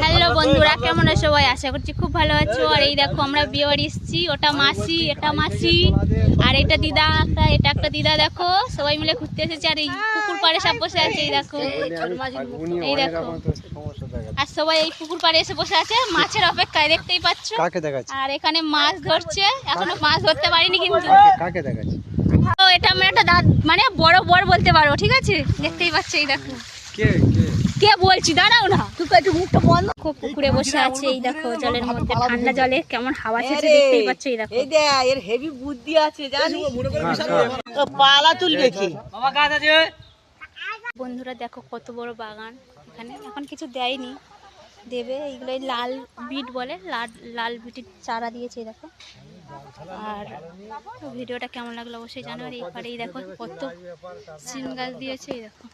Hello বন্ধুরা, কেমন আছো সবাই? আশা করছি খুব ভালো আছো। আর এই দেখো আমরা বিয়ে বাড়ি এসেছি। ওটা মাসি, এটা মাসি, আর এটা দিদা, এটা একটা দিদা। দেখো সবাই মিলে ঘুরতে এসেছে। আর এই পুকুর পাড়ে সব বসে আছে। এই দেখো, এই দেখো, আর সবাই এই পুকুর পাড়ে এসে বসে আছে মাছের অপেক্ষায়, দেখতেই পাচ্ছ। আর এখানে মাছ ধরছে, এখনো মাছ ধরতে পারিনি কিন্তু। এটা আমার একটা মানে বড় বড় বলতে পারো, ঠিক আছে? দেখতেই পাচ্ছ, এই দেখো কে বলছি, দাঁড়াও না, একটু মুখটা বন্ধ। পুকুরে বসে আছে, এই দেখো জলের মধ্যে, ঠান্ডা জলে কেমন হাওয়া ছেড়েছে, দেখতেই পাচ্ছ। এই দেখো, এই দে এর হেভি বুদ্ধি আছে, জানিস? পালা তুলবে কি বাবা? গাছ আছে। বন্ধুরা দেখো কত বড় বাগান। এখানে এখন কিছু দেয়নি, দেবে। এইগুলোই লাল বিট বলে, লাল বিটের চারা দিয়েছে, এই দেখো। আর ভিডিওটা কেমন লাগলো অবশ্যই জানো। আর এই দেখো কত সিম গাছ দিয়েছে, এই দেখো।